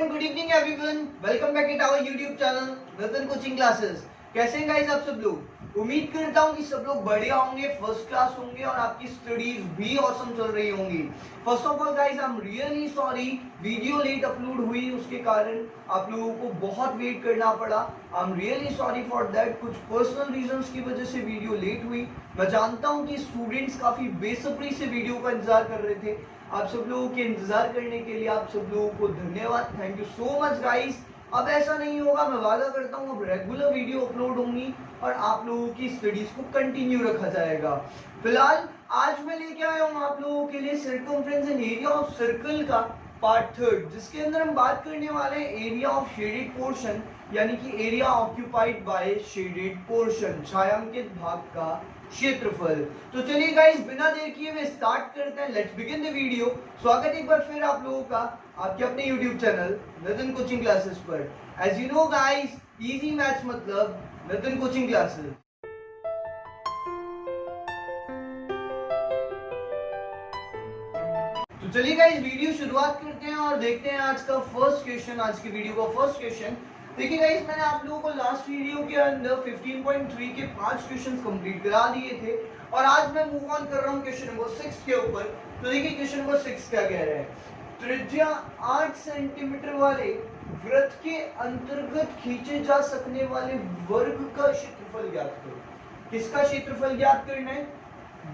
And good evening everyone, welcome back at our YouTube channel Nitin coaching classes. कैसे हैं guys आप सब लोग? उम्मीद करता हूँ कि सब लोग बढ़िया होंगे, फर्स्ट क्लास होंगे और आपकी स्टडीज भी ऑसम चल रही होंगी। First of all guys I am really sorry, video late upload हुई, उसके कारण आप लोगों को बहुत वेट करना पड़ा। आई am really sorry for that. कुछ पर्सनल रीजंस की वजह से वीडियो लेट हुई। मैं जानता हूँ कि स्टूडेंट्स काफी बेसब्री से वीडियो का इंतजार कर रहे थे। आप सब लोगों के इंतजार करने के लिए आप सब लोगों को धन्यवाद, thank you so much guys. अब ऐसा नहीं होगा, मैं वादा करता हूँ अब रेगुलर वीडियो अपलोड होंगी और आप लोगों की स्टडीज को कंटिन्यू रखा जाएगा। फिलहाल आज मैं लेके आया हूँ आप लोगों के लिए circumference and area of circle का पार्ट थर्ड, जिसके अंदर हम बात करने वाले हैं एरिया ऑफ शेडेड पोर्शन, यानी कि area occupied by shaded portion, छायांकित भाग का क्षेत्रफल। तो चलिए गाइस बिना देर किए हुए स्टार्ट करते हैं, लेट्स बिगिन द वीडियो। स्वागत एक बार फिर आप लोगों का आपके अपने YouTube channel Nitin coaching classes पर। As you know guys, easy maths मतलब नितिन कोचिंग क्लासेस। तो चलिए गाइस वीडियो शुरुआत करते हैं और देखते हैं आज का फर्स्ट क्वेश्चन, आज की वीडियो का फर्स्ट क्वेश्चन। देखिए गाइस, मैंने आप लोगों को लास्ट वीडियो के अंदर 15.3 के 5 क्वेश्चंस कंप्लीट करा दिए थे और आज मैं मूव ऑन कर रहा हूं क्वेश्चन नंबर 6 के ऊपर। तो देखिए क्वेश्चन नंबर 6 क्या कह रहा है। त्रिज्या 8 सेंटीमीटर वाले वृत्त के अंतर्गत खींचे जा सकने वाले वर्ग का क्षेत्रफल ज्ञात करो। किसका क्षेत्रफल ज्ञात करना है?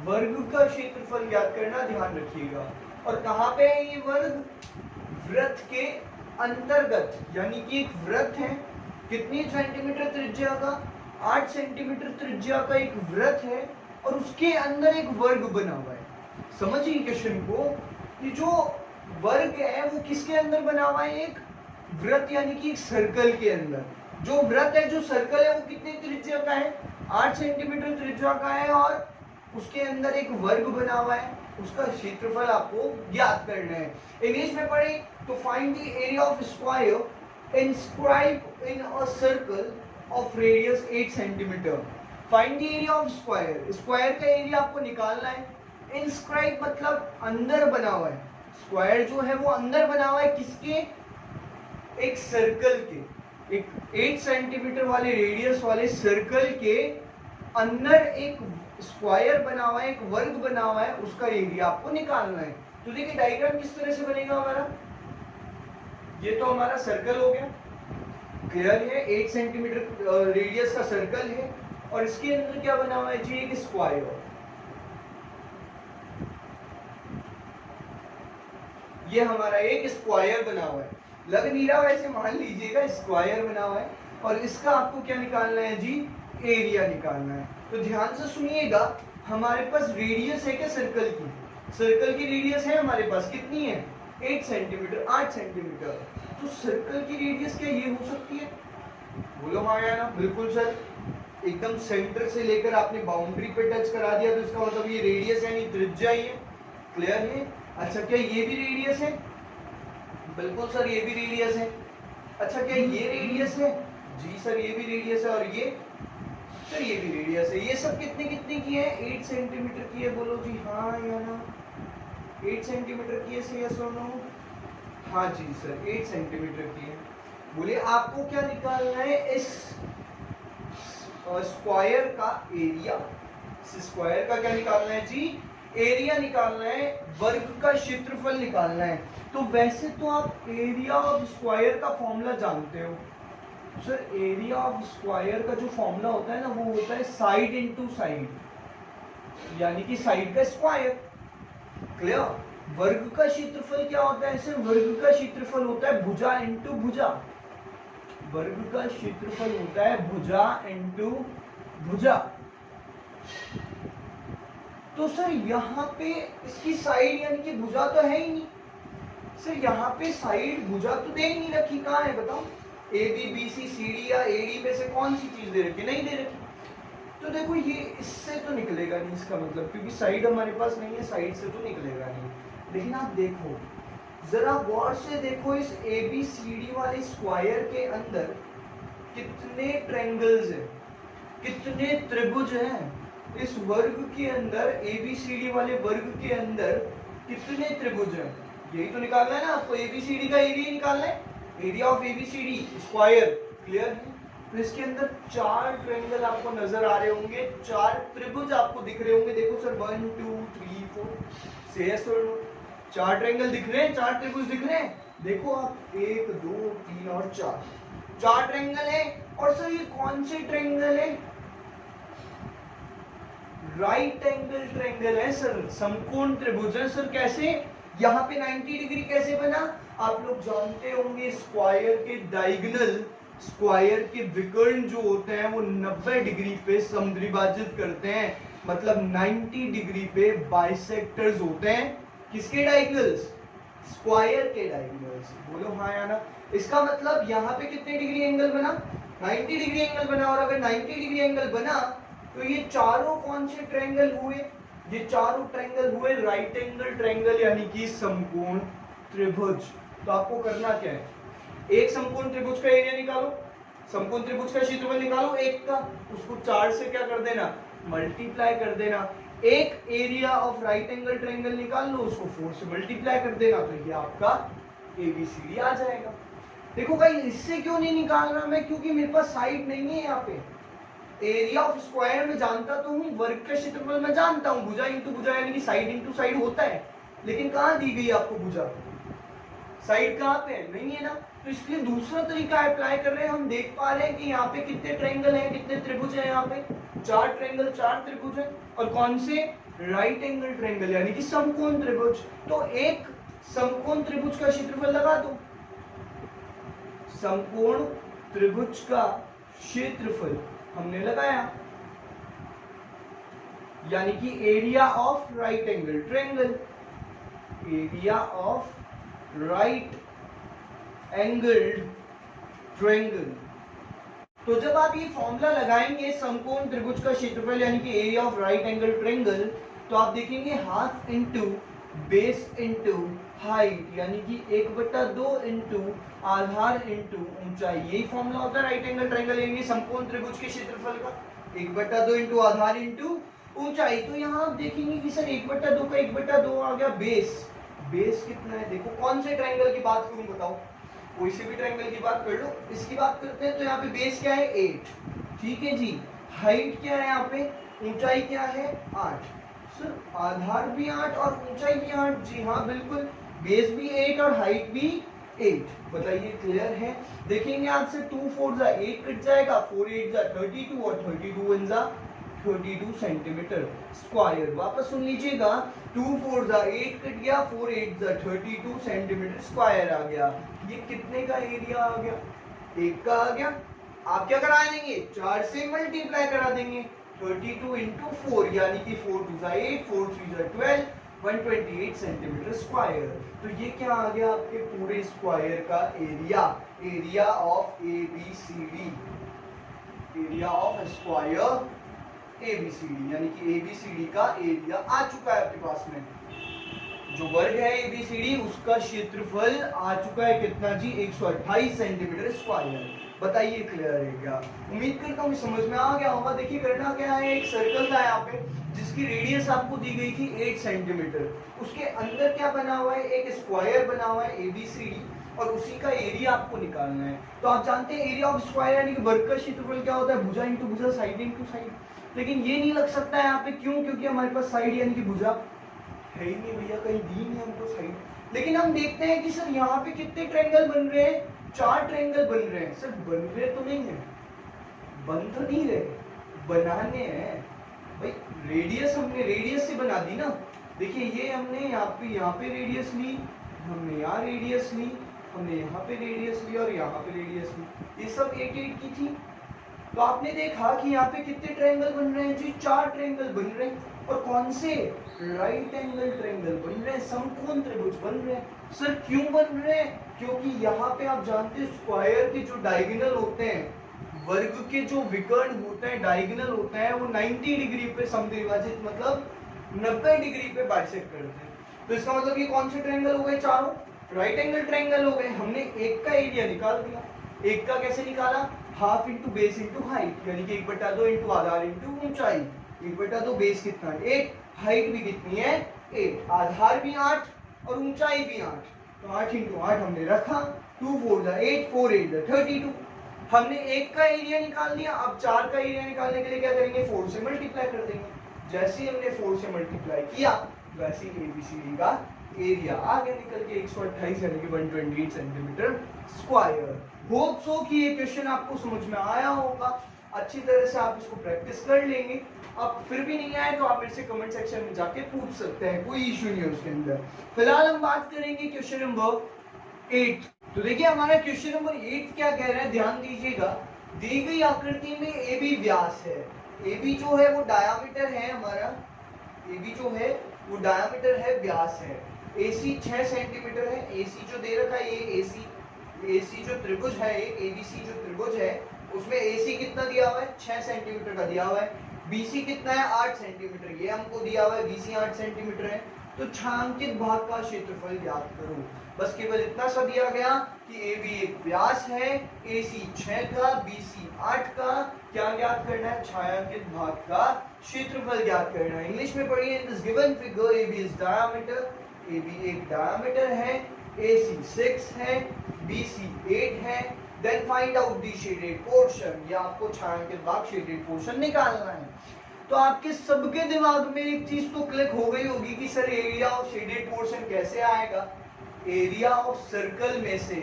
वर्ग का क्षेत्रफल ज्ञात करना, ध्यान रखिएगा। और कहां पे है ये वर्ग? वृत्त के अंतर्गत, यानी कि एक वृत्त है, कितनी सेंटीमीटर त्रिज्या का? 8 सेंटीमीटर त्रिज्या का एक वृत्त है और उसके अंदर एक वर्ग बना हुआ है। समझिए क्वेश्चन को, कि जो वर्ग है वो किसके अंदर बना हुआ है? एक वृत्त, यानी कि एक सर्कल के अंदर। जो वृत्त है, जो सर्कल है, वो कितनी त्रिज्या का है? 8 सेंटीमीटर त्रिज्या का है और उसके अंदर एक वर्ग बना हुआ है, उसका क्षेत्रफल आपको ज्ञात करना है। इंग्लिश में पढ़े तो find the area of square inscribe in a circle of radius 8 centimetre. Find the area of square, square का एरिया आपको निकालना है। इंस्क्राइब मतलब अंदर बना हुआ है, स्क्वायर जो है वो अंदर बना हुआ है, किसके? एक सर्कल के, एक 8 सेंटीमीटर वाले रेडियस वाले सर्कल के अंदर एक स्क्वायर बना हुआ है, एक वर्ग बना हुआ है, उसका एरिया आपको निकालना है। तो देखिए डायग्राम किस तरह से बनेगा हमारा। ये तो हमारा सर्कल हो गया, क्लियर है, 8 सेंटीमीटर रेडियस का सर्कल है और इसके अंदर क्या बना हुआ है जी? एक स्क्वायर। ये हमारा एक स्क्वायर बना हुआ है, लग नहीं रहा वैसे, मान लीजिएगा स्क्वायर बना हुआ है और इसका आपको क्या निकालना है जी? एरिया निकालना है। तो ध्यान से सुनिएगा, हमारे पास रेडियस है क्या सर्कल की? सर्कल की रेडियस है हमारे पास, कितनी है? 8 सेंटीमीटर, 8 सेंटीमीटर। तो सर्कल की रेडियस क्या ये हो सकती है? बोलो हाँ या ना? बिल्कुल सर, एकदम सेंटर से लेकर आपने बाउंड्री पे टच करा दिया तो इसका मतलब ये रेडियस है, नहीं त्रिज्या ही है, क्लियर है। अच्छा, क्या ये भी रेडियस है? बिल्कुल सर, ये भी रेडियस है। अच्छा, क्या ये रेडियस है? जी सर, ये भी रेडियस है। और ये सर, ये भी रेडियस है। ये सब कितने कितने की है? 8 सेंटीमीटर की है। बोलो जी हाँ या ना? 8 सेंटीमीटर की है, सही है सुनो? हाँ जी सर, 8 सेंटीमीटर की है। बोलिए आपको क्या निकालना है? इस स्क्वायर का एरिया, इस स्क्वायर का क्या निकालना है जी? एरिया निकालना है, वर्ग का क्षेत्रफल निकालना है। तो वैसे तो आप एरिया ऑफ स्क्वायर का फॉर्मूला जानते हो सर। एरिया ऑफ स्क्वायर का जो फॉर्मूला होता है ना, वो होता है साइड इनटू साइड, यानी कि साइड का स्क्वायर, क्लियर। वर्ग का क्षेत्रफल क्या होता है? सर वर्ग का क्षेत्रफल होता है भुजा इनटू भुजा। वर्ग का क्षेत्रफल होता है भुजा इनटू भुजा। तो सर यहाँ पे इसकी साइड यानी कि भुजा तो है ही नहीं सर, यहाँ पे साइड भुजा तो दे ही नहीं रखी, कहाँ है बताओ? A B B C C D या ए डी में से कौन सी चीज दे रखी? नहीं दे रखी। तो देखो ये इससे तो निकलेगा नहीं इसका मतलब, क्योंकि साइड हमारे पास नहीं है, साइड से तो निकलेगा नहीं। लेकिन आप देखो, जरा गौर से देखो, इस ए बी सी डी वाले स्क्वायर के अंदर कितने ट्रायंगल्स हैं, कितने त्रिभुज हैं? इस वर्ग के अंदर, ए बी सी डी वाले वर्ग के अंदर कितने त्रिभुज हैं? यही तो निकालना है ना आपको, ए बी सी डी का एरिया निकालना है। Area of ABCD square, clear है। तो इसके अंदर 4 ट्रायंगल आपको नजर आ रहे होंगे, 4 त्रिभुज आपको दिख रहे होंगे। देखो सर 1 2 3 4 से यस और नो, 4 ट्रायंगल दिख रहे हैं, 4 त्रिभुज दिख रहे हैं। देखो आप 1 2 3 और 4 ट्रायंगल है। और सर ये कौन से ट्रायंगल है? राइट एंगल ट्रायंगल है सर, समकोण त्रिभुज है सर। कैसे? यहाँ पे 90 डिग्री कैसे बना? आप लोग जानते होंगे स्क्वायर के डायगोनल, स्क्वायर के विकर्ण जो होते हैं वो 90 डिग्री पे समद्विभाजित करते हैं, मतलब 90 डिग्री पे बाइसेक्टर्स होते हैं। किसके डायगोनल्स? स्क्वायर के डायगोनल्स। बोलो हाँ या ना। इसका मतलब यहाँ पे कितने डिग्री एंगल बना? 90 डिग्री एंगल बना। और अगर 90 डिग्री एंगल बना तो ये चारों कौन से ट्रायंगल हुए? ये चारों ट्रायंगल हुए राइट एंगल ट्रायंगल, यानी कि समकोण त्रिभुज। तो आपको करना क्या है? एक समकोण त्रिभुज का एरिया निकालो, समकोण त्रिभुज का क्षेत्रफल निकालो एक का, उसको 4 से क्या कर देना? मल्टीप्लाई कर देना। एक area of right angle triangle निकाल लो, उसको 4 से मल्टीप्लाई कर देना, तो ये आपका एबीसीडी आ जाएगा। देखो भाई इससे क्यों नहीं निकाल रहा मैं? क्योंकि मेरे पास साइड नहीं है यहाँ पे। एरिया ऑफ स्क्वायर में जानता तो हूँ, वर्ग का क्षेत्रफल में जानता हूँ, भुजा इंटू भुजा यानी कि साइड इंटू साइड होता है, लेकिन कहाँ दी गई आपको भुजा? साइड कहाँ पे है? नहीं है ना। तो इसलिए दूसरा तरीका अप्लाई कर रहे हैं। हम देख पा रहे हैं कि यहाँ पे कितने ट्रायंगल हैं, कितने त्रिभुज हैं? यहाँ पे 4 ट्रायंगल 4 त्रिभुज हैं। और कौन से? राइट एंगल ट्रायंगल यानी कि समकोण त्रिभुज। तो एक समकोण त्रिभुज का क्षेत्रफल लगा दो। समकोण त्रिभुज का क्षेत्रफल हमने लगाया, यानी कि area of right angle triangle, area of right angled triangle. तो जब आप ये फॉर्मूला लगाएंगे समकोण त्रिभुज का क्षेत्रफल यानी कि area of right angle triangle, तो आप देखेंगे half into base into height, यानी कि 1/2 इंटू आधार इंटू ऊंचाई। यही फॉर्मूला होता है राइट एंगल ट्रायंगल यानी समकोण त्रिभुज के क्षेत्रफल का, 1/2 इंटू आधार इंटू ऊंचाई। तो यहाँ आप देखेंगे कि सर 1/2 का 1/2 आ गया बेस। बेस कितना है? देखो कौन से ट्रायंगल की बात करूं बताओ? कोई से भी ट्रायंगल की बात कर लो। इसकी बात करते हैं तो यहाँ पे बेस क्या है? 8, ठीक है जी। हाइट क्या है यहाँ पे? ऊंचाई क्या है? 8। सर आधार भी 8 और ऊंचाई भी 8? जी हाँ बिल्कुल, बेस भी 8 और हाइट भी 8। बताइए क्लियर है? देखेंगे आपसे 2 4 जा 8 कट जाएगा, 4 8 जा 32 और 32 1 जा 32 सेंटीमीटर स्क्वायर। वापस सुन लीजिएगा, 2 4 जा 8 कट गया, 4 8 जा 32 सेंटीमीटर स्क्वायर आ गया। ये कितने का एरिया आ गया? 1 का आ गया। आप क्या करा देंगे? 4 से मल्टीप्लाई करा देंगे, 32 इंटू 4 यानी कि 4 2 जा 8, 4 3 जा 12, 128 सेंटीमीटर स्क्वायर। तो ये क्या आ गया? आपके पूरे स्क्वायर का area, area of ABCD, area of square ABCD, यानी कि एबीसीडी का एरिया आ चुका है आपके पास में। जो वर्ग है एबीसीडी उसका क्षेत्रफल आ चुका है कितना जी? 128 सेंटीमीटर स्क्वायर। बताइए क्लियर है क्या? उम्मीद करता हूँ समझ में आ गया होगा। देखिए करना क्या है, एक सर्कल था यहाँ पे जिसकी रेडियस आपको दी गई थी 8 सेंटीमीटर। उसके अंदर क्या बना हुआ है? एक स्क्वायर बना हुआ है एबीसीडी, और उसी का एरिया आपको निकालना है। तो आप जानते हैं एरिया ऑफ स्क्वायर यानी कि वर्ग का क्षेत्रफल क्या होता है? भुजा इंटू भुजा, साइड इंटू साइड। लेकिन ये नहीं लग सकता है यहाँ पे, क्यों? क्योंकि हमारे पास साइड यानी कि भुजा है ही नहीं भैया, कहीं दी नहीं हमको साइड। लेकिन हम देखते हैं कि सर यहाँ पे कितने ट्रायंगल बन रहे हैं? 4 ट्रायंगल बन रहे हैं। सर बन रहे तो नहीं है, बन तो नहीं रहे, बनाने हैं भाई। रेडियस हमने रेडियस से बना दी ना। देखिए ये हमने यहाँ पे रेडियस ली, हमने यहाँ रेडियस ली, हमने यहाँ पे रेडियस ली और यहाँ पे रेडियस ली। ये सब 8 8 की थी। तो आपने देखा कि यहाँ पे कितने ट्रायंगल बन रहे हैं जी? 4 ट्रायंगल बन रहे हैं। और कौन से? राइट एंगल ट्रायंगल बन रहे हैं, समकोण त्रिभुज बन रहे हैं। सर क्यों बन रहे हैं? क्योंकि यहाँ पे आप जानते हैं स्क्वायर के जो डायगोनल होते हैं, वर्ग के जो विकर्ण होते हैं, डायगोनल होते हैं, वो 90 डिग्री पे समद्विभाजित, मतलब 90 डिग्री पे बाइसेक्ट करते हैं। तो इसका मतलब ये कौन से ट्रायंगल हो गए? चारों राइट एंगल ट्रायंगल हो गए। हमने एक का एरिया निकाल दिया। एक का कैसे निकाला? Half into base into height, यानी कि 1/2 इंटू आधार इंटू ऊंचाई। 1/2 बेस कितना है? 8, हाइट भी कितनी है? 8, आधार भी 8 और ऊंचाई भी 8। तो 8 इंटू 8 हमने रखा 2 4 जा 8 4 8 जा 32। हमने एक का एरिया निकाल लिया, अब 4 का एरिया निकालने के लिए क्या करेंगे, 4 से मल्टीप्लाई कर देंगे। जैसे ही हमने 4 से मल्टीप्लाई किया वैसे ही एबीसीडी का एरिया आगे निकल के 128 यानी कि 128 सेंटीमीटर स्क्वायर। होप सो कि ये क्वेश्चन आपको समझ में आया होगा, अच्छी तरह से आप इसको प्रैक्टिस कर लेंगे। अब फिर भी नहीं आए तो आप मेरे से कमेंट सेक्शन में जाके पूछ सकते हैं, कोई इशू नहीं है उसके अंदर। फिलहाल हम बात करेंगे क्वेश्चन नंबर 8। तो देखिए हमारा क्वेश्चन नंबर 8 क्या कह रहा है, ध्यान दीजिएगा। दी गई आकृति में AB व्यास है, AB जो है वो डायामीटर है हमारा, AB जो है वो डायामीटर है, व्यास है। AC 6 सेंटीमीटर है, AC जो दे रखा है ये AC जो त्रिभुज है, ABC जो त्रिभुज है उसमें AC कितना दिया हुआ है, 6 सेंटीमीटर का दिया हुआ है। BC कितना है, 8 सेंटीमीटर, ये हमको दिया हुआ है, BC 8 सेंटीमीटर है। तो छायांकित भाग का क्षेत्रफल ज्ञात करो। बस केवल इतना सा दिया गया कि AB एक व्यास है, AC 6 का, BC 8 का, क्या ज्ञात करना है, छायांकित भाग का क्षेत्रफल ज्ञात करना है। इंग्लिश में पढ़िए, in this given figure AB is diameter, AB एक डायमीटर है, AC 6 है, BC 8 है। Then find out the shaded portion, ये आपको छायांकित भाग शेडेड पोर्शन निकालना है। तो आपके सबके दिमाग में एक चीज तो क्लिक हो गई होगी कि sir area of shaded portion कैसे आएगा। एरिया ऑफ सर्कल में से,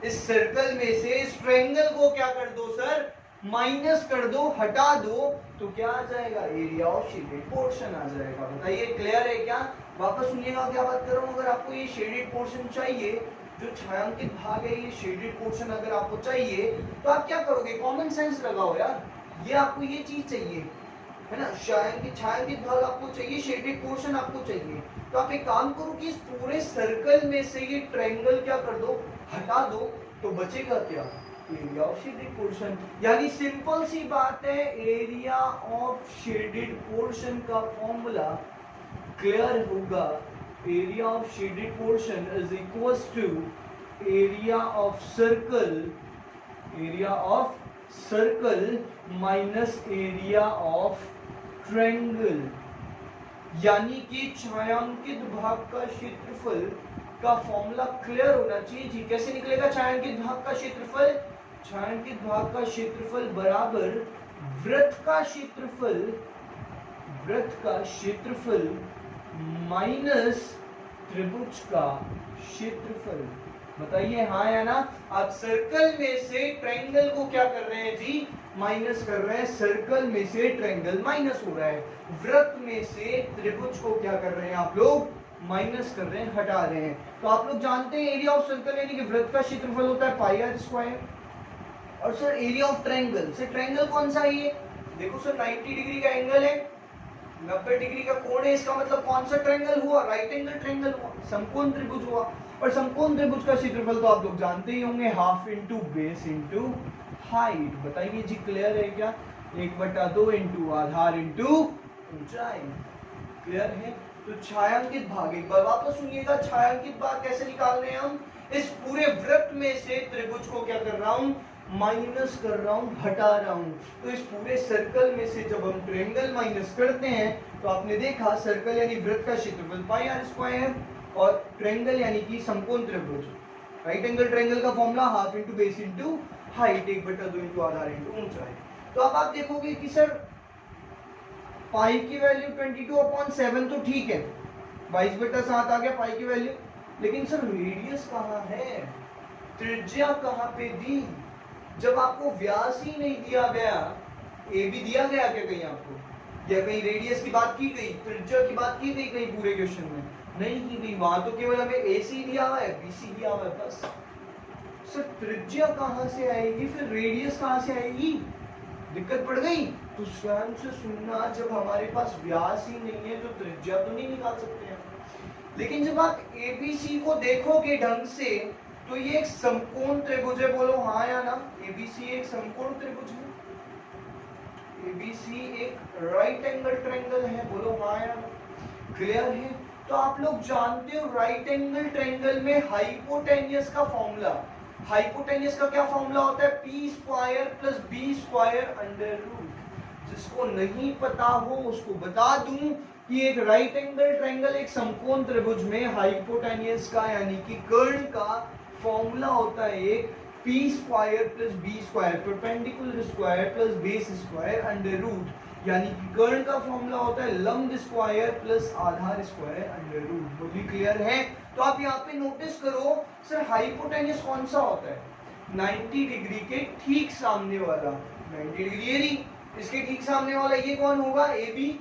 इस सर्कल में से इस ट्रायंगल को क्या कर दो सर, माइनस कर दो, हटा दो, तो क्या आ जाएगा, एरिया ऑफ शेडेड पोर्शन आ जाएगा। बताइए क्लियर है क्या। वापस सुनिएगा क्या बात कर रहा हूं। अगर आपको ये शेडेड पोर्शन चाहिए, जो छायांकित भाग है, ये शेडेड पोर्शन अगर आपको चाहिए तो आप क्या करोगे, कॉमन सेंस लगाओ यार। ये आपको ये चीज चाहिए है ना, छायांकित भाग आपको चाहिए, शेडेड पोर्शन आपको चाहिए। तो आप एक काम करो कि इस पूरे सर्कल में से ये ट्रायंगल क्या कर दो, हटा दो, तो बचेगा क्या, एरिया ऑफ शेडेड पोर्शन। यानी सिंपल सी बात है, एरिया ऑफ शेडेड पोर्शन का फॉर्मूला क्लियर होगा। Area of shaded portion is equals to area of circle minus area of triangle. यानी कि छायांकित भाग का क्षेत्रफल का फॉर्मूला क्लियर होना चाहिए जी। कैसे निकलेगा छायांकित भाग का क्षेत्रफल, छायांकित भाग का क्षेत्रफल बराबर वृत्त का क्षेत्रफल माइनस त्रिभुज का क्षेत्रफल। बताइए हाँ या ना। आप सर्कल में से ट्रायंगल को क्या कर रहे हैं जी, माइनस कर रहे हैं। सर्कल में से ट्रायंगल माइनस हो रहा है, वृत्त में से त्रिभुज को क्या कर रहे हैं आप लोग, माइनस कर रहे हैं, हटा रहे हैं। तो आप लोग जानते हैं एरिया ऑफ सर्कल यानी कि वृत्त का क्षेत्रफल होता है पाई आर स्क्वायर। और sir area of triangle, sir triangle कौन सा है ये, देखो सर 90 डिग्री का एंगल है, 90 डिग्री का कोण है, इसका मतलब कौन सा ट्रायंगल हुआ, राइट एंगल ट्रायंगल हुआ, समकोण त्रिभुज हुआ। और समकोण त्रिभुज का क्षेत्रफल तो आप लोग जानते ही होंगे, half into base into height. बताइए जी क्लियर है क्या, 1/2 इंटू आधार इंटू ऊंचाई। क्लियर है। तो छायांकित भाग, एक बार वापस सुनिएगा, छायांकित भाग कैसे निकाल रहे हैं हम, इस पूरे वृत्त में से त्रिभुज को क्या कर रहा हूं, माइनस कर रहा हूं, हटा रहा हूं। तो इस पूरे सर्कल में से जब हम ट्रायंगल माइनस करते हैं तो आपने देखा सर्कल यानी वृत्त का क्षेत्रफल पाई आर स्क्वायर और ट्रायंगल यानी कि समकोण त्रिभुज, राइट एंगल ट्रायंगल का formula half into base into height, 1/2 into आधार इंटू ऊंचाई। तो अब आप देखोगे कि सर पाई की वैल्यू 22/7 तो ठीक है, 22/7 आ गया पाई की वैल्यू, लेकिन सर रेडियस कहाँ है, त्रिज्या कहाँ पे दी, जब आपको व्यास ही नहीं दिया गया, ए भी दिया गया क्या कहीं आपको, या कहीं रेडियस की बात की गई, त्रिज्या की बात की गई कहीं पूरे क्वेश्चन में, नहीं की गई। वहां तो केवल हमें AC दिया हुआ है, BC दिया हुआ है बस। सर त्रिज्या कहाँ से आएगी, फिर रेडियस कहाँ से आएगी, दिक्कत पड़ गई। तो स्वयं से सुनना, जब हमारे पास व्यास ही नहीं है तो त्रिज्या तो नहीं निकाल सकते हैं। लेकिन जब आप ABC को देखोगे ढंग से तो ये एक समकोण त्रिभुज है, बोलो हाँ या ना। ABC एक समकोण त्रिभुज है, ABC एक राइट एंगल ट्रायंगल है, बोलो हाँ या ना। क्लियर है। तो आप लोग जानते हो राइट एंगल ट्रायंगल में हाइपोटेन्यूस का फॉर्मूला, हाइपोटेन्यूस का क्या फॉर्मूला होता है, P square plus B square under root. जिसको नहीं पता हो उसको बता दूं कि एक राइट एंगल ट्रायंगल एक समकोण त्रिभुज में हाइपोटेन्यूस का यानी कि कर्ण का फॉर्मूला होता है एक P square plus B square perpendicular square plus base square under root, यानी कि कर्ण का फॉर्मूला होता है लंब स्क्वायर प्लस आधार स्क्वायर अंडर रूट। वो भी क्लियर है? तो आप यहाँ पे नोटिस करो सर हाइपोटेन्यूस कौन सा होता है? 90 डिग्री के ठीक सामने वाला, 90 डिग्री ये इसके ठीक सामने वाला ये कौन होगा? AB।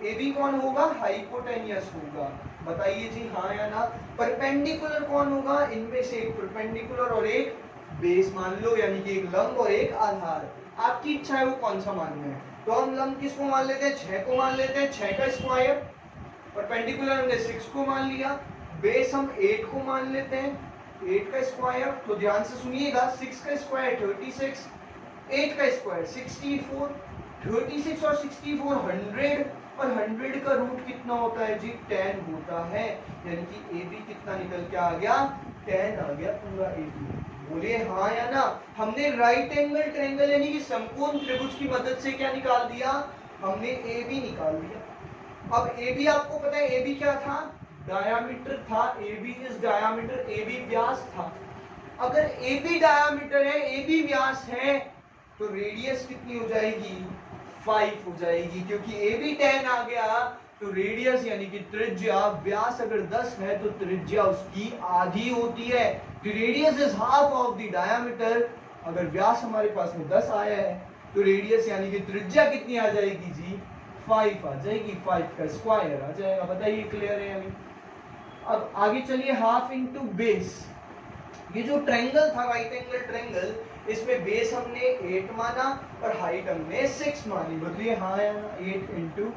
AB कौन होगा? हाइपोटेन्यूस होगा। बताइए जी हाँ या ना। परपेंडिकुलर कौन होगा? इनमें से एक परपेंडिकुलर और एक बेस मान लो, यानी कि एक लंब और एक आधार। आपकी इच्छा है वो कौन सा मानना है। तो हम लंब किसको मान लेते हैं? 6 को मान लेते हैं, 6 का स्क्वायर। परपेंडिकुलर हमने 6 को मान लिया, बेस हम 8 को मान लेते हैं, 8 का स्क्वायर। तो ध्यान से सुनिएगा, 6 का स्क्वायर 36, 8 का स्क्वायर 64, 36 और 64 100, और 100 का रूट कितना होता है जी? 10 होता है, यानी कि AB कितना निकल के आ गया? 10 आ गया पूरा AB। बोलिए हाँ या ना। हमने राइट एंगल ट्रायंगल यानी कि समकोण त्रिभुज की मदद से क्या निकाल दिया? हमने AB निकाल दिया। अब AB आपको पता है AB क्या था? डायामीटर था। AB इज डायामीटर, AB व्यास था। अगर AB डायामीटर है, AB व्यास है, तो रेडियस कितनी हो जाएगी? 5 हो जाएगी, क्योंकि AB 10 आ गया तो रेडियस यानी कि त्रिज्या, व्यास अगर 10 है तो त्रिज्या उसकी आधी होती है। तो radius is half of the diameter. अगर व्यास हमारे पास में 10 आया है तो रेडियस यानी कि त्रिज्या कितनी आ जाएगी जी? 5 आ जाएगी, 5 का स्क्वायर आ जाएगा। बताइए क्लियर है अभी? अब आगे चलिए, हाफ इंटू बेस। ये जो ट्रायंगल था राइट एंगल ट्रायंगल, इसमें बेस हमने 8 माना और हाइट हमने 6 मानी। बोलिए हाँ या ना। 8 इंटू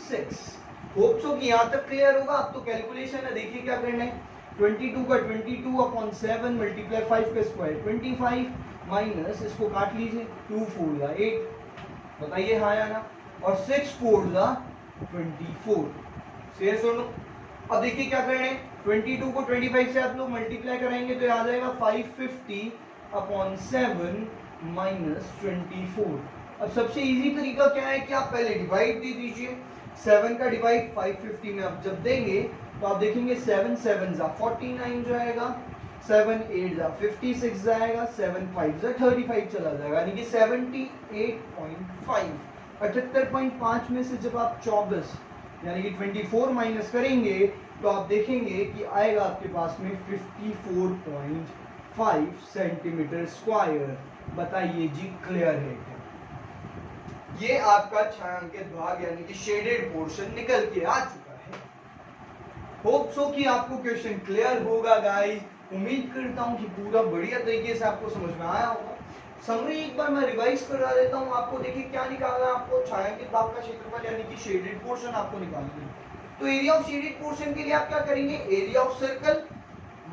6। होप सो कि यहाँ तक क्लियर होगा। अब तो कैलकुलेशन है, देखिए क्या करना है। 22 का 22/7 मल्टीप्लाई 5 का स्क्वायर 25 माइनस इसको काट लीजिए, 2 4 जा 8। बताइए हाँ या ना। और 6 4 जा 24। शेयर सुनो। अब देखिए क्या कर रहे हैं, 22 को 25 से आप लोग मल्टीप्लाई कराएंगे तो आ जाएगा 550/7 माइनस 24। अब सबसे इजी तरीका क्या है कि आप पहले डिवाइड दे दीजिए। 7 का डिवाइड 550 में आप जब देंगे तो आप देखेंगे 7 7 जा 49 जाएगा, 7 8 जा 56 जाएगा, 7 5 जा 35 चला जाएगा, यानी कि 78.5। 78.5 में से जब आप 24 यानी कि 24 माइनस करेंगे तो आप देखेंगे कि आएगा आपके पास में 54.5 सेंटीमीटर स्क्वायर। बताइए जी क्लियर है क्या? ये आपका छायांकित भाग यानी कि शेडेड पोर्शन निकल के आ चुका है। होप सो कि आपको क्वेश्चन क्लियर होगा गाइस। उम्मीद करता हूं कि पूरा बढ़िया तरीके से आपको समझ में आया होगा। समरी एक बार मैं रिवाइज करा देता हूं आपको। देखिए क्या निकालना है आपको, छायांकित भाग का क्षेत्रफल यानी कि शेडेड पोर्शन आपको निकालना है। तो एरिया ऑफ शेडेड पोर्शन के लिए आप क्या करेंगे? Area of circle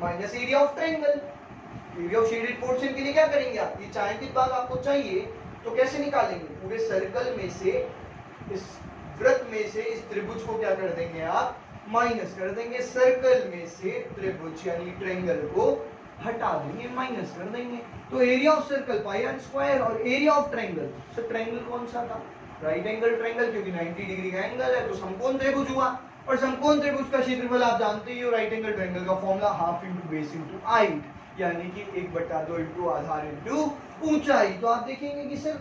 minus area of triangle. Area of shaded portion के लिए क्या करेंगे आप? ये छायांकित भाग आपको चाहिए तो कैसे निकालेंगे? पूरे सर्कल में से, इस वृत्त में से इस त्रिभुज को क्या कर देंगे आप? माइनस कर देंगे। सर्कल में से त्रिभुज यानी ट्रायंगल को हटा देंगे, माइनस कर देंगे। तो area of circle pi r square और area of triangle, so triangle कौन सा था? राइट एंगल ट्रायंगल, क्योंकि 90 डिग्री का एंगल है तो समकोण त्रिभुज हुआ। और समकोण त्रिभुज का क्षेत्रफल आप जानते ही हो, राइट एंगल ट्रायंगल का formula half into base into height, यानी कि 1/2 इंटू आधार इंटू ऊंचाई। तो आप देखेंगे कि सर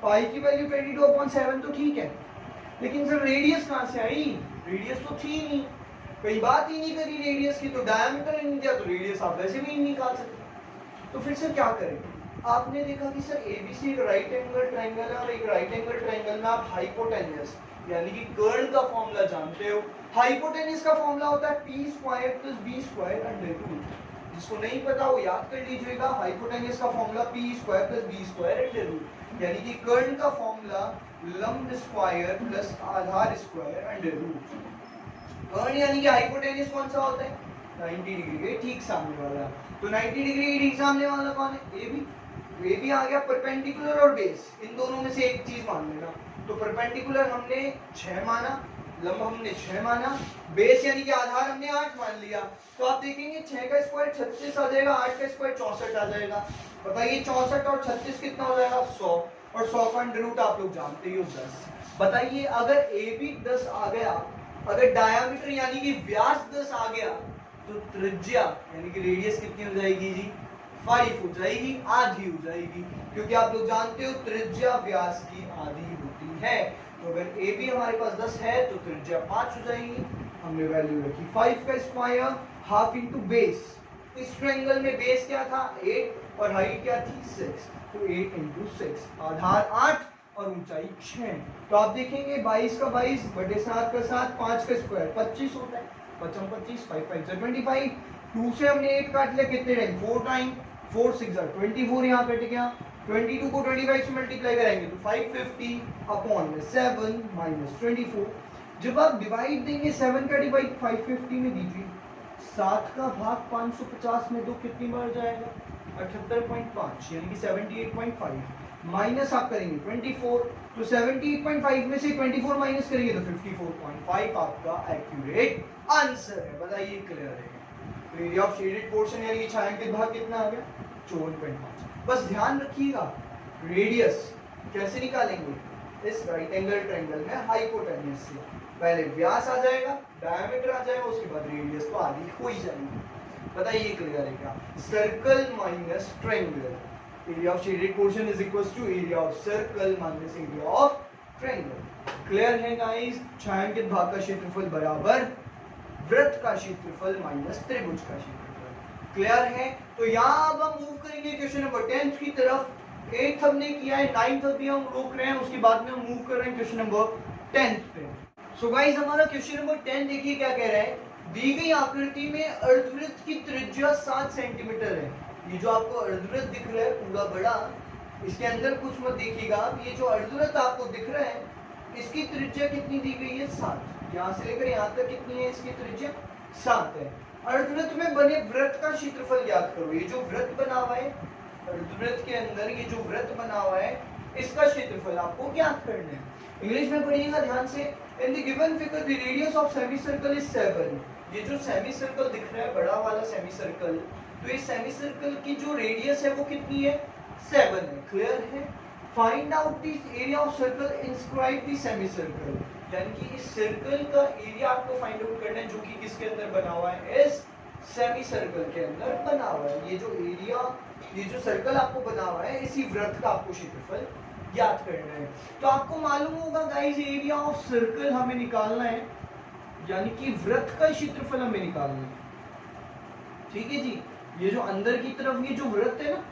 पाई की वैल्यू 22/7 तो ठीक है, लेकिन सर रेडियस कहां से आई? रेडियस तो थी नहीं, कई बात ही नहीं करी रेडियस की, तो डायमीटर नहीं दिया तो रेडियस आप वैसे भी नहीं निकाल सकते। तो फिर सर क्या करें? आपने देखा कि सर एबीसी एक राइट एंगल ट्रायंगल है और एक राइट एंगल ट्रायंगल में आप हाइपोटेन्यूस यानी कि कर्ण का फॉर्मूला जानते हो। हाइपोटेन्यूस का फॉर्मूला होता है p square plus b square under root. जिसको नहीं पता वो याद कर लीजिएगा, हाइपोटेन्यूस का formula p square plus b square under root, यानी कि कर्ण का फॉर्मूला लंब स्क्वायर प्लस आधार स्क्वायर अंडर रूट। कर्ण यानी कि हाइपोटेन्यूस कौन सा होता है? 90 डिग्री के ठीक सामने वाला। तो 90 डिग्री के ठीक सामने वाला कौन है? AB। AB आ गया परपेंडिकुलर और बेस, इन दोनों में से एक चीज मान लेना। तो परपेंडिकुलर हमने 6 माना, लंब हमने 6 माना, बेस यानी कि आधार हमने 8 मान लिया। तो आप देखेंगे 6 का स्क्वायर 36 आ जाएगा, 8 का स्क्वायर 64 आ जाएगा। बताइए 64 और 36 कितना हो जाएगा? 100, और 100 का अंडर रूट आप लोग जानते ही हो 10। बताइए अगर AB 10 आ गया, अगर डायामीटर यानी कि व्यास 10 आ गया, तो तो त्रिज्या यानी कि रेडियस कितनी हो जाएगी जी 5 हो जाएगी, आधी हो जाएगी, क्योंकि आप लोग जानते हो त्रिज्या व्यास की आधी होती है। तो अगर ए बी हमारे पास 10 है तो त्रिज्या 5 हो जाएगी। हमने वैल्यू रखी 5 का स्क्वायर हाफ इंटू बेस। इस ट्रायंगल में बेस क्या था 8 और हाइट क्या थी 6, तो 8 इंटू 6, आधार 8 और ऊंचाई 6। तो आप देखेंगे 22 का 22 बटे 7 का 7, 5 का स्क्वायर 25 होता है, 25 25 5 5 से 25। 2 से हमने 8 काट लिया, कितने टाइम 4 टाइम, 4 6 24 यहाँ कट गया। 22 को 25 से मल्टीप्लाई करेंगे तो 550 अपॉन में 7 माइनस 24। जब आप डिवाइड देंगे 7 का डिवाइड 550 में दीजिए, 7 का भाग 550 में दो कितनी बार जाएगा 78.5 यानी कि 78.5 माइनस आप करेंगे 24, तो 78.5 में से 24 माइनस करेंगे तो 54.5 आपका एक्यूरेट आंसर है। बताइए क्लियर है? एरिया ऑफ शेडेड पोर्शन यानी कि छायांकित भाग कितना आ गया 54.5। बस ध्यान रखिएगा रेडियस कैसे निकालेंगे, इस राइट एंगल ट्रायंगल में हाइपोटेन्यूज से पहले व्यास आ जाएगा, डायमीटर आ जाएगा, उसके बाद रेडियस तो आधी हो ही जाएगी। बताइए क्लियर है क्या? Circle minus triangle, area of shaded portion is equals to area of circle minus area of triangle. Clear है गाइस? छायांकित भाग का क्षेत्रफल बराबर वृत्त का क्षेत्रफल माइनस त्रिभुज का क्षेत्रफल। क्लियर है? तो यहाँ अब हम मूव करेंगे क्वेश्चन नंबर 10 की तरफ। 8th हमने किया है, 9th अभी हम रोक रहे हैं, उसके बाद में हम मूव कर रहे हैं क्वेश्चन नंबर 10 पे। सो गाइस हमारा क्वेश्चन नंबर 10 देखिए क्या कह रहा है। दी गई आकृति में अर्धवृत्त की त्रिज्या 7 सेंटीमीटर है। ये जो आपको अर्धवृत्त दिख रहा है पूरा बड़ा, इसके अंदर कुछ मत देखिएगा, ये जो अर्धवृत्त आपको दिख रहा है इसकी त्रिज्या कितनी दी गई है 7। यहाँ से लेकर यहाँ तक कितनी है इसकी त्रिज्या 7 है। अर्धवृत्त में बने वृत्त का क्षेत्रफल ज्ञात करो। ये जो वृत्त बना हुआ है अर्धवृत्त के अंदर, ये जो वृत्त बना हुआ है इसका क्षेत्रफल आपको ज्ञात करना है। इंग्लिश में पढ़िएगा ध्यान से। In the given figure the radius of semi circle is 7। ये जो सेमी सर्कल दिख रहा है बड़ा वाला सेमी सर्कल, तो इस सेमी सर्कल की जो रेडियस है वो कितनी है 7 है। क्लियर है? Find out the area of circle inscribe the semi circle, यानी कि इस सर्कल का एरिया आपको फाइंड आउट करना है जो कि किसके अंदर बना हुआ है, इस सेमी सर्कल के अंदर बना हुआ है। ये जो एरिया, ये जो सर्कल आपको बना हुआ है इसी वृत्त का आपको क्षेत्रफल ज्ञात करना है। तो आपको मालूम होगा गाइस एरिया ऑफ सर्कल हमें निकालना है, यानी कि वृत्त का क्षेत्रफल हमें निकालना है। ठीक है जी? ये जो अंदर की तरफ ये जो वृत्त है ना,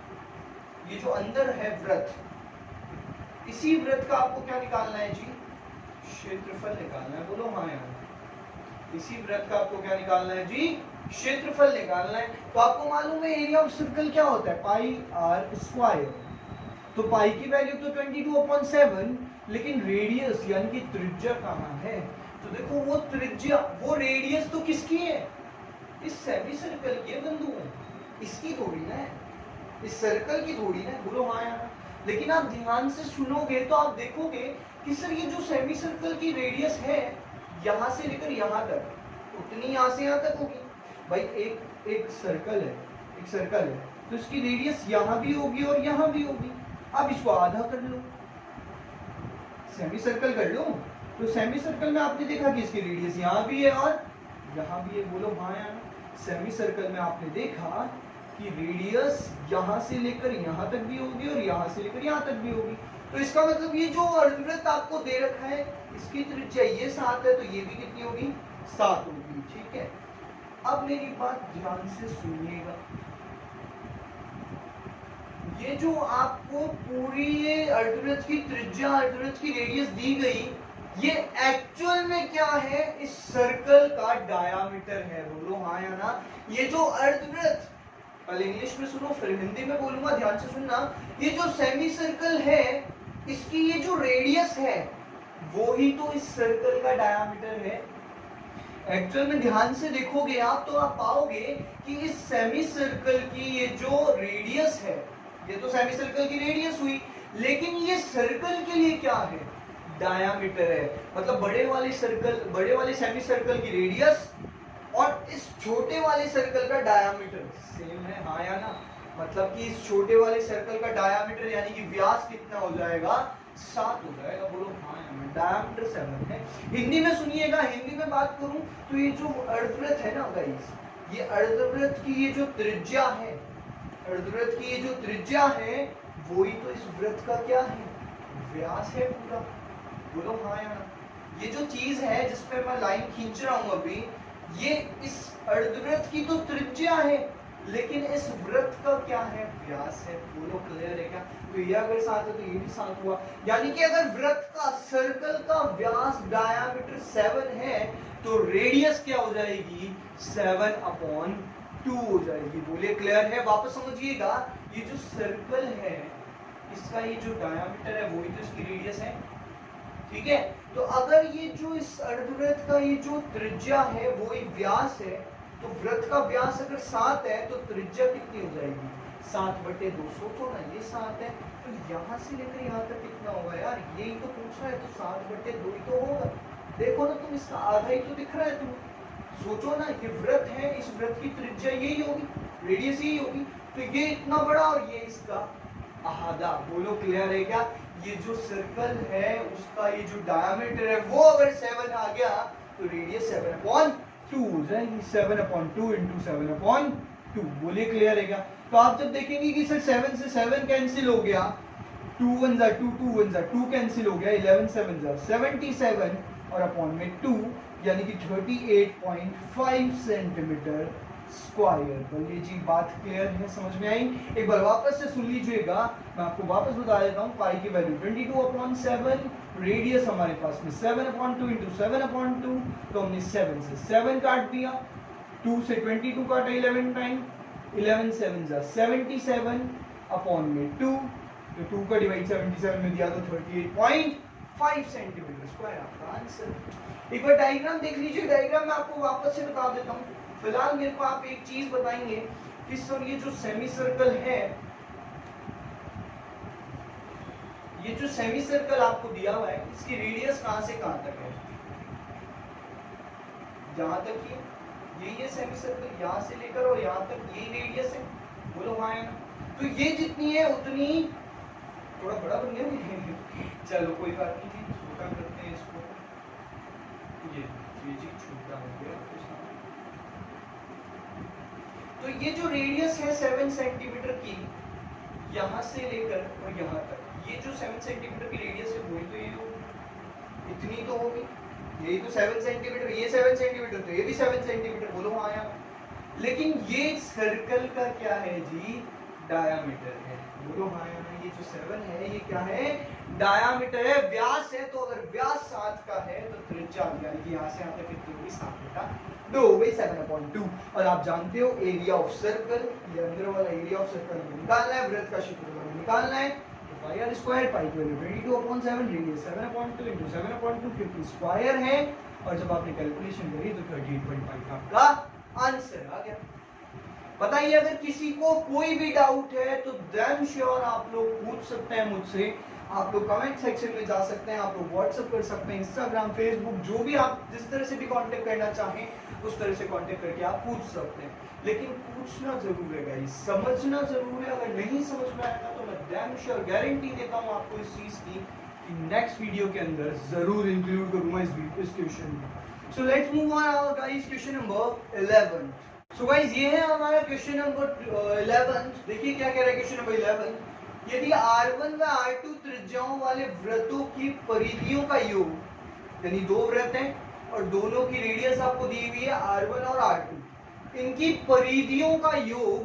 ये जो अंदर है वृत्त, इसी वृत्त का आपको क्या निकालना है जी, क्षेत्रफल निकालना है। बोलो हाँ यार, इसी वृत्त का आपको क्या निकालना है जी, क्षेत्रफल निकालना है। तो आपको मालूम है एरिया ऑफ सर्कल क्या होता है, पाई आर स्क्वायर। तो पाई की वैल्यू तो 22/7, लेकिन रेडियस यानी कि त्रिज्या कहाँ है, तो देखो वो त्रिज्या, वो रेडियस तो किसकी है, इस सेमी सर्कल की बंधु है, इसकी थोड़ी ना है, इस सर्कल की थोड़ी ना। बोलो हाँ यार। लेकिन आप ध्यान से सुनोगे तो आप देखोगे कि सर ये जो सेमी सर्कल की रेडियस है यहाँ से लेकर यहाँ तक उतनी यहाँ से यहाँ तक होगी। भाई एक सर्कल है, एक सर्कल है तो इसकी रेडियस यहाँ भी होगी और यहाँ भी होगी। अब इसको आधा कर लो, सेमी सर्कल कर लो, तो सेमी सर्कल में आपने देखा कि इसकी रेडियस यहाँ भी है और यहाँ भी है। बोलो हाँ यार। सेमी सर्कल में आपने देखा कि रेडियस यहाँ से लेकर यहाँ तक भी होगी और यहाँ से लेकर यहाँ तक भी होगी। तो इसका मतलब ये जो अर्धवृत्त आपको दे रखा है इसकी त्रिज्या ये 7 है, तो ये भी कितनी होगी 7 होगी। ठीक है? अब मेरी बात ध्यान से सुनिएगा, ये जो आपको पूरी ये अर्धवृत्त की त्रिज्या, अर्धवृत्त की रेडियस दी गई, ये एक्चुअल में क्या है, इस सर्कल का डायामीटर है। बोलो हाँ या ना। ये जो अर्धवृत्त, पहले इंग्लिश में सुनो फिर हिंदी में बोलूंगा, ध्यान से सुनना। ये जो सेमी सर्कल है इसकी ये जो रेडियस है वो ही तो इस सर्कल का डायामीटर है। एक्चुअल में ध्यान से देखोगे आप तो आप पाओगे कि इस सेमी सर्कल की ये जो रेडियस है, ये तो सेमी सर्कल की रेडियस हुई, लेकिन ये सर्कल के लिए क्या है, डायामीटर है। मतलब बड़े वाले सर्कल, बड़े वाले सेमी सर्कल की रेडियस और इस छोटे वाले सर्कल का डायामीटर सेम है। हाँ या ना? मतलब कि इस छोटे वाले सर्कल का डायामीटर यानी कि व्यास कितना हो जाएगा, 7 हो जाएगा। बोलो हाँ या ना। डायामीटर 7 है। हिंदी में सुनिएगा, हिंदी में बात करूं तो ये जो अर्धवृत्त है ना गाइस, ये अर्धवृत्त की ये जो त्रिज्या है, अर्धवृत्त की ये जो त्रिज्या है वो ही तो इस वृत्त का क्या है, व्यास है पूरा। बोलो हाँ या ना। ये जो चीज है जिसपे मैं लाइन खींच रहा हूं अभी, ये इस अर्धवृत्त की तो त्रिज्या है, लेकिन इस वृत्त का क्या है, व्यास है। बोलो क्लियर है क्या? तो ये अगर साथ है तो ये भी साथ हुआ, यानी कि अगर वृत्त का, सर्कल का व्यास डायामीटर 7 है तो रेडियस क्या हो जाएगी, 7/2 हो जाएगी। बोलिए क्लियर है? वापस समझिएगा, ये जो सर्कल है इसका ये जो डायामीटर है वही तो इसकी रेडियस है, ठीक है। तो अगर ये जो इस अर्धवृत्त का ये जो त्रिज्या है वो ही व्यास है, तो वृत्त का व्यास अगर 7 है तो त्रिज्या कितनी हो जाएगी, 7/2। सोचो ना, ये 7 है तो यहाँ से लेकर यहाँ तक कितना होगा यार, यही तो पूछ रहा है, तो 7/2 ही तो होगा। देखो ना तुम, इसका आधा ही तो दिख रहा है तुम्हें। सोचो ना, ये वृत्त है, इस वृत्त की त्रिज्या यही होगी, रेडियस यही होगी, तो ये इतना बड़ा और ये इसका आधा। बोलो क्लियर है क्या? ये जो सर्कल है उसका ये जो डायमीटर है वो अगर 7 आ गया तो रेडियस 7/2 हो जाएगी, 7/2 × 7/2। बोलिए क्लियर है क्या? तो आप जब देखेंगे कि सर 7 से 7 कैंसिल हो गया, 2 1 जा 2, 2 1 जा 2 कैंसिल हो गया, 11 7 जा 77 और अपॉन में 2, यानी कि 38.5 सेंटीमीटर स्क्वायर। बोलिए जी, बात क्लियर है, समझ में आई? एक बार वापस से सुन लीजिएगा, मैं आपको वापस बता देता हूँ। पाई की वैल्यू 22/7, रेडियस हमारे पास में 7/2 × 7/2, तो हमने 7 से 7 काट दिया, 2 से 22 काटा 11 टाइम, 11 7 जा 77 अपॉन में 2, तो 2 का डिवाइड 77 में दिया तो 38.5 सेंटीमीटर स्क्वायर आपका आंसर। एक बार डायग्राम देख लीजिए, डायग्राम मैं आपको वापस से बता देता हूँ। फिलहाल मेरे को आप एक चीज बताएंगे कि सर ये जो सेमी सर्कल है, ये जो सेमी सर्कल आपको दिया हुआ है इसकी रेडियस कहां से कहां तक है, जहां तक यही है सेमी सर्कल, यहां से लेकर और यहां तक यही रेडियस है। बोलो हाँ है ना? तो ये जितनी है उतनी, थोड़ा बड़ा बन गया चलो कोई बात नहीं, छोटा करते हैं इसको, ये जी छोटा हो गया। तो ये जो रेडियस है 7 सेंटीमीटर की, यहाँ से लेकर और यहाँ तक, ये जो 7 सेंटीमीटर की रेडियस है वही तो ये होगी, इतनी तो होगी। यही तो 7 सेंटीमीटर, ये 7 सेंटीमीटर, तो ये भी 7 सेंटीमीटर। बोलो हाँ यार। लेकिन ये सर्कल का क्या है जी, डायामीटर है। बोलो हाँ यार। ये जो 7 है ये क्या है, डायामीटर है, व्यास है। तो अगर व्यास 7 का है तो त्रिज्या यानी कि यहाँ से यहाँ तक कितनी होगी, 7/2 हो गई, 7/2। और आप जानते हो एरिया ऑफ सर्कल, ये अंदर वाला एरिया ऑफ सर्कल निकालना है, वृत्त का क्षेत्रफल निकालना है। पाई r स्क्वायर, पाई की वैल्यू 22/7, रेडियस 7/2 × 7/2 क्योंकि स्क्वायर है। और जब आपने कैलकुलेशन करी तो 38.5 आपका आंसर आ गया। बताइए, अगर किसी को कोई भी डाउट है तो डैम श्योर आप लोग पूछ सकते हैं मुझसे। आप लोग कमेंट सेक्शन में जा सकते हैं, आप लोग व्हाट्सएप कर सकते हैं, इंस्टाग्राम, फेसबुक, जो भी आप जिस तरह से भी कांटेक्ट करना चाहें उस तरह से कांटेक्ट करके आप पूछ सकते हैं। लेकिन पूछना जरूर है गाइस, समझना जरूर है। अगर नहीं समझ में आएगा तो मैं डैम श्योर गारंटी देता हूँ आपको इस चीज की कि नेक्स्ट वीडियो के अंदर जरूर इंक्लूड करूंगा इस क्वेश्चन में। So let's move on guys, question number 11। So guys ये है हमारा क्वेश्चन नंबर 11। देखिए क्या कह रहा है क्वेश्चन नंबर 11। यदि R1 व R2 त्रिज्याओं वाले वृत्तों की परिधियों का योग, यानी दो वृत्त हैं और दोनों की रेडियस आपको दी हुई है R1 और R2, इनकी परिधियों का योग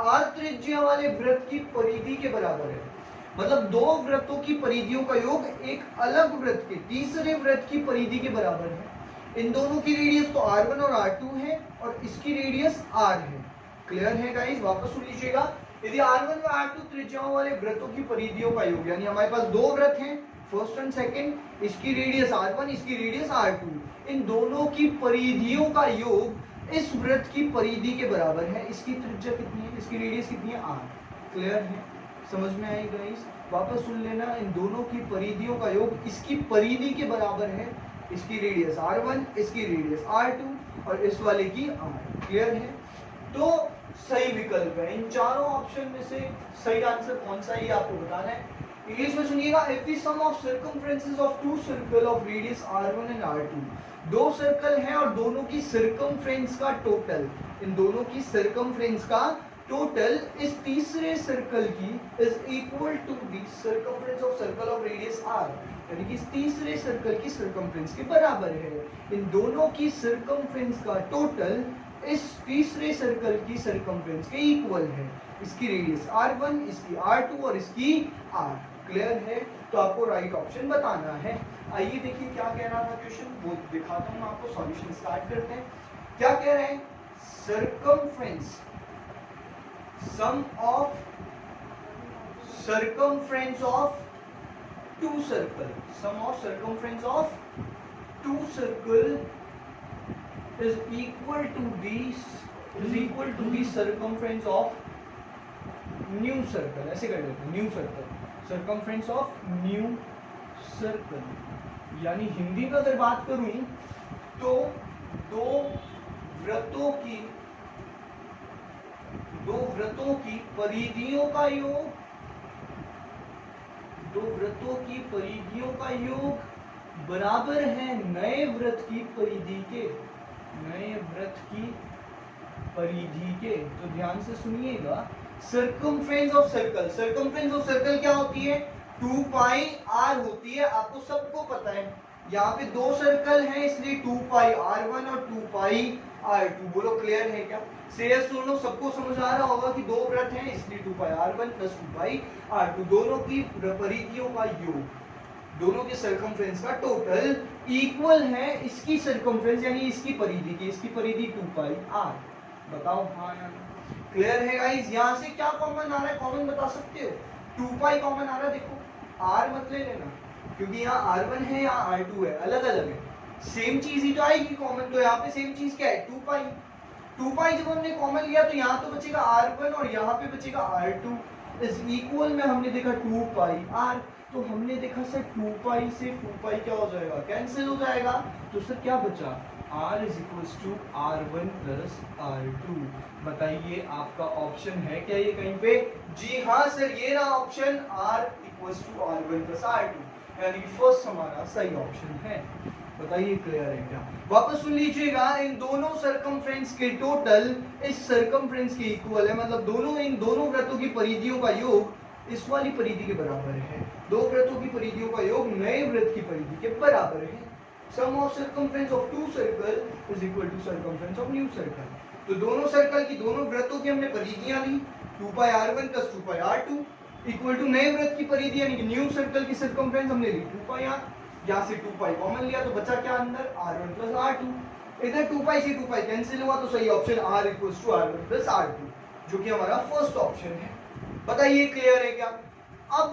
R त्रिज्या वाले वृत्त की परिधि के बराबर है। मतलब दो वृत्तों की परिधियों का योग एक अलग वृत्त के तीसरे वृत्त की परिधि के बराबर है। इन दोनों की रेडियस तो R1 और R2 है और इसकी रेडियस R है। क्लियर है गाइस? वापस सुन लीजिएगा। यदि R1 व R2 त्रिज्याओं वाले वृत्तों की परिधियों का योग, यानी हमारे पास दो वृत्त हैं, फर्स्ट एंड सेकंड, इसकी रेडियस R1, इसकी रेडियस R2, इन दोनों की परिधियों का योग इस वृत्त की परिधि के बराबर है। इसकी त्रिज्या कितनी है, इसकी रेडियस कितनी है, R। क्लियर है? समझ में आई गाइस? वापस सुन लेना, इन दोनों की परिधियों का योग इसकी परिधि के बराबर है। इसकी रेडियस R1, इसकी रेडियस R2 और इस वाले की R। क्लियर है? तो सही विकल्प है। इन चारों ऑप्शन में से सही आंसर कौन सा है आपको बताना है। इंग्लिश में सुनिएगा। If the sum of circumferences of two circle of radius R1 and R2, दो सर्कल हैं और दोनों की सर्कमफ्रेंस का टोटल इन दोनों की सर्कमफ्रेंस का टोटल इस तीसरे सर्कल की is equal to the circumference of circle of radius r, यानी कि इस तीसरे सर्कल की सर्कमफ्रेंस के बराबर है। इन दोनों की सर्कमफ्रेंस का टोटल इस तीसरे सर्कल की सर्कमफ्रेंस के इक्वल है। इसकी रेडियस r1, इसकी r2 और इसकी r। क्लियर है? तो आपको राइट ऑप्शन बताना है। आइए देखिए क्या कह रहा था क्वेश्चन, वो दिखाता हूं आपको। सॉल्यूशन स्टार्ट करते हैं। क्या कह रहे हैं? Circumference, sum of circumference of two circle, sum of circumference of two circle is equal to the circumference of new circle। ऐसे कर देते हैं, new circle, circumference of new circle। यानी हिंदी में अगर बात करूं तो दो वृत्तों की परिधियों का योग, दो वृत्तों की परिधियों का योग बराबर है नए वृत्त की परिधि के, नए वृत्त की परिधि के। तो ध्यान से सुनिएगा, circumference of circle, circumference of circle क्या होती है? 2 पाई r होती है। आपको सबको पता है, यहाँ पे दो सर्कल हैं इसलिए 2 पाई r1 और 2 पाई r2। बोलो क्लियर है क्या? से यस और नो, सबको समझ आ रहा होगा कि दो वृत्त हैं इसलिए 2 pi r1 plus 2 pi r2, दोनों की परिधियों का योग, दोनों के सर्कमफ्रेंस का टोटल इक्वल है इसकी सर्कमफ्रेंस यानी इसकी परिधि की। इसकी परिधि 2 पाई r। बताओ हाँ या क्लियर है गाइस? यहाँ से क्या कॉमन आ रहा है? कॉमन बता सकते हो? 2 पाई कॉमन आ रहा है। देखो r मत ले लेना क्योंकि यहाँ r1 है यहाँ r2 है, अलग अलग है। सेम चीज ही तो आएगी कॉमन। तो यहाँ पे सेम चीज क्या है? 2 पाई। 2 पाई जब हमने कॉमन लिया तो यहाँ तो बचेगा r1 और यहाँ पे बचेगा r2। इस इक्वल में हमने देखा 2 पाई r, तो हमने देखा सर 2 पाई से 2 पाई क्या हो जाएगा? कैंसिल हो जाएगा। तो सर क्या बचा? r is equals to r1 plus r2। बताइए आपका ऑप्शन है क्या ये कहीं पे? जी हाँ सर, ये रहा option, r equals to r1 plus r2, यानी कि फर्स्ट हमारा सही ऑप्शन है। बताइए क्लियर है क्या? वापस सुन लीजिएगा, इन दोनों सर्कमफ्रेंस के टोटल इस सर्कमफ्रेंस के इक्वल है, मतलब दोनों इन दोनों वृत्तों की परिधियों का योग इस वाली परिधि के बराबर है। दो वृत्तों की परिधियों का योग नए वृत्त की परिधि के बराबर है। Sum of circumference of two circle is equal to circumference of new circle. तो दोनों सर्कल की दोनों वृत्तों की हमने परिधियां ली, 2 pi r1 plus 2 pi r2 equal to नए वृत्त की परिधि यानी कि न्यू सर्कल की सर्कमफ्रेंस हमने ली 2 पाई r। यहाँ से 2 पाई कॉमन लिया तो बचा क्या अंदर? r1 plus r2। इधर 2 पाई से 2 पाई कैंसिल हुआ तो सही option r equals to r1 plus r2, जो कि हमारा फर्स्ट ऑप्शन है। बताइए क्लियर है क्या? अब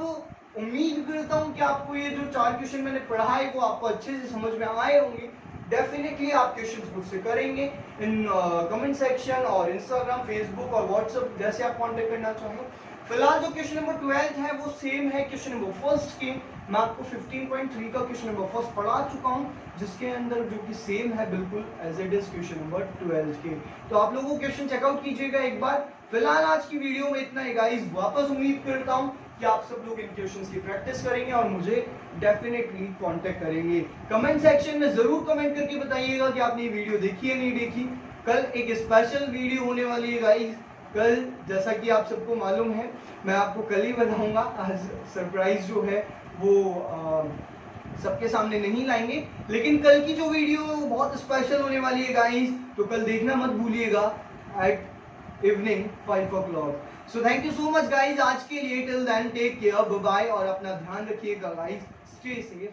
उम्मीद करता हूं कि आपको ये जो 4 क्वेश्चन मैंने पढ़ाए वो आपको अच्छे से समझ में आए होंगे। डेफिनेटली आप क्वेश्चंस मुझसे करेंगे इन कमेंट सेक्शन और इंस्टाग्राम, फेसबुक और व्हाट्सएप, जैसे आप कांटेक्ट करना चाहो। फिलहाल जो क्वेश्चन नंबर 12 है वो सेम है क्वेश्चन नंबर फर्स्ट के। मैं आपको 15.3 का क्वेश्चन नंबर फर्स्ट पढ़ा चुका हूं, जिसके अंदर जो कि सेम है बिल्कुल as it is question number 12 के। तो आप लोगों क्वेश्चन चेकआउट कीजिएगा एक बार। फिलहाल आज की वीडियो में इतना ही गाइस। वापस उम्मीद करता हूं कि आप सब लोग इन क्वेश्चंस की प्रैक्टिस करेंगे और मुझे डेफिनेटली कांटेक्ट करेंगे। कमेंट सेक्शन में जरूर कमेंट करके बताइएगा कि आपने ये वीडियो देखी है नहीं देखी। कल एक स्पेशल वीडियो होने वाली है गाइस। कल जैसा कि आप सबको मालूम है, मैं आपको कल ही बताऊंगा। आज सरप्राइज जो है वो सबके सामने नहीं लाएंगे, लेकिन कल की जो वीडियो वो बहुत स्पेशल होने वाली है गाइस। तो कल देखना मत भूलिएगा at evening 5 o'clock। So thank you so much guys आज के लिए। Till then take care, bye bye, और अपना ध्यान रखिएगा गाइस। Stay safe.